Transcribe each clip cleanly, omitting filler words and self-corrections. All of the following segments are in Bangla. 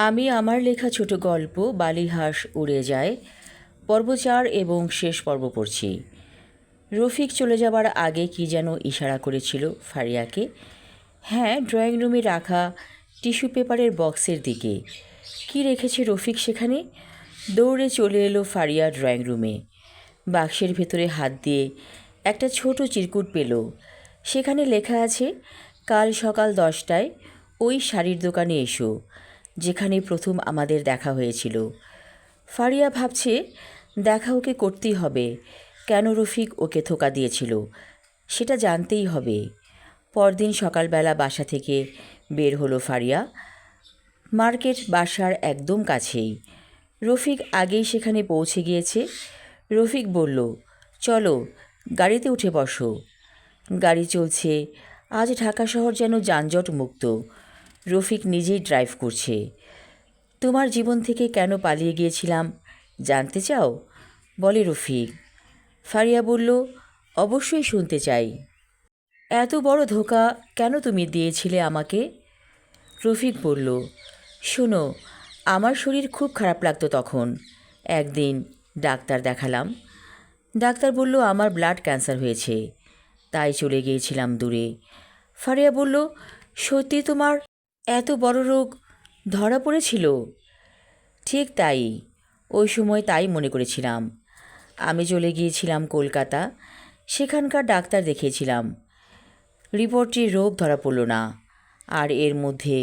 আমি আমার লেখা ছোট গল্প বালিহাঁস উড়ে যায় পর্ব 4 এবং শেষ পর্ব পড়ছি। রফিক চলে যাবার আগে কি যেন ইশারা করেছিল ফারিয়াকে। হ্যাঁ, ড্রয়িং রুমে রাখা টিস্যু পেপারের বক্সের দিকে। কি রেখেছে রফিক সেখানে? দৌড়ে চলে এলো ফারিয়া ড্রয়িং রুমে। বাক্সের ভেতরে হাত দিয়ে একটা ছোট চিরকুট পেল। সেখানে লেখা আছে, কাল সকাল 10টায় ওই শাড়ির দোকানে এসো, যেখানে প্রথম আমাদের দেখা হয়েছিল। ফারিয়া ভাবছে দেখা ওকে করতেই হবে। কেন রফিক ওকে ধোঁকা দিয়েছিল সেটা জানতেই হবে। পরদিন সকালবেলা বাসা থেকে বের হলো ফারিয়া। মার্কেট বাসার একদম কাছেই। রফিক আগেই সেখানে পৌঁছে গিয়েছে। রফিক বলল, চলো গাড়িতে উঠে বসো। গাড়ি চলছে। আজ ঢাকা শহর যেন যানজট মুক্ত। রফিক নিজেই ড্রাইভ করছে। তোমার জীবন থেকে কেন পালিয়ে গিয়েছিলাম জানতে চাও? বলে রফিক। ফারিয়া বলল, অবশ্যই শুনতে চাই। এত বড় ধোঁকা কেন তুমি দিয়েছিলে আমাকে? রফিক বলল, শোনো, আমার শরীর খুব খারাপ লাগতো তখন। একদিন ডাক্তার দেখালাম। ডাক্তার বলল আমার ব্লাড ক্যান্সার হয়েছে। তাই চলে গিয়েছিলাম দূরে। ফারিয়া বলল, সত্যি তোমার এত বড় রোগ ধরা পড়েছিল? ঠিক তাই। ওই সময় তাই মনে করেছিলাম। আমি চলে গিয়েছিলাম কলকাতা। সেখানকার ডাক্তার দেখিয়েছিলাম। রিপোর্টে রোগ ধরা পড়ল না। আর এর মধ্যে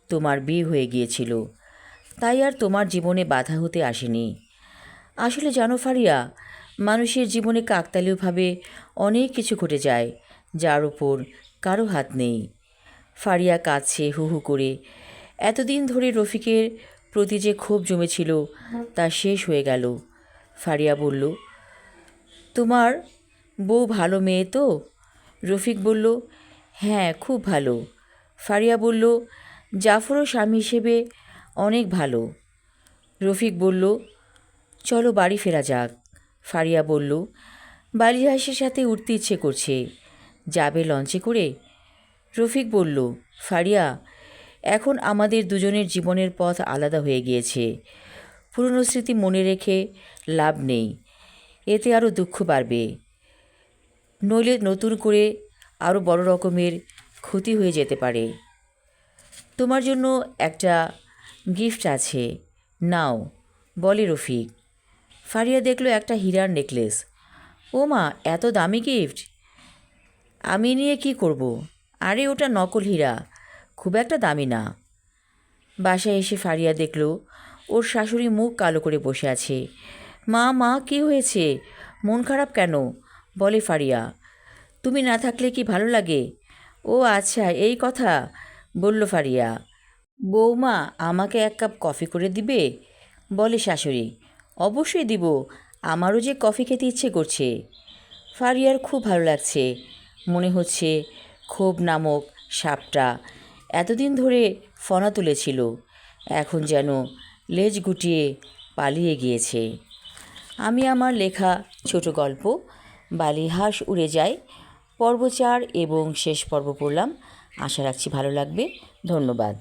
তোমার বিয়ে হয়ে গিয়েছিল। তাই আর তোমার জীবনে বাধা হতে আসেনি। আসলে জানো ফারিয়া, মানুষের জীবনে কাকতালীয়ভাবে অনেক কিছু ঘটে যায়, যার উপর কারো হাত নেই। ফারিয়া কাঁদছে হু হু করে। এতদিন ধরে রফিকের প্রতি যে ক্ষোভ জমেছিল তা শেষ হয়ে গেল। ফারিয়া বলল, তোমার বউ ভালো মেয়ে তো? রফিক বলল, হ্যাঁ, খুব ভালো। ফারিয়া বলল, জাফরও স্বামী হিসেবে অনেক ভালো। রফিক বলল, চলো বাড়ি ফেরা যাক। ফারিয়া বলল, বালিহাঁসের সাথে উঠতে ইচ্ছে করছে। যাবে লঞ্চে করে? রফিক বলল, ফারিয়া, এখন আমাদের দুজনের জীবনের পথ আলাদা হয়ে গিয়েছে। পুরনো স্মৃতি মনে রেখে লাভ নেই। এতে আরও দুঃখ বাড়বে। নইলে নতুন করে আরও বড় রকমের ক্ষতি হয়ে যেতে পারে। তোমার জন্য একটা গিফট আছে, নাও, বলে রফিক। ফারিয়া দেখলো একটা হীরার নেকলেস। ও মা, এত দামি গিফট! আমি নিয়ে কি করব? আরে ওটা নকল হীরা, খুব একটা দামি না। বাসায় এসে ফারিয়া দেখল ওর শাশুড়ি মুখ কালো করে বসে আছে। মা মা, কী হয়েছে? মন খারাপ কেন? বলে ফারিয়া। তুমি না থাকলে কি ভালো লাগে? ও আচ্ছা, এই কথা, বলল ফারিয়া। বৌমা, আমাকে এক কাপ কফি করে দিবে? বলে শাশুড়ি। অবশ্যই দিব, আমারও যে কফি খেতে ইচ্ছে করছে। ফারিয়ার খুব ভালো লাগছে। মনে হচ্ছে ক্ষোভ নামক সাপটা এতদিন ধরে ফনা তুলেছিল, এখন যেন লেজ গুটিয়ে পালিয়ে গিয়েছে। আমি আমার লেখা ছোট গল্প বালিহাঁস উড়ে যায় পর্ব 4 এবং শেষ পর্ব পড়লাম। আশা রাখছি ভালো লাগবে। ধন্যবাদ।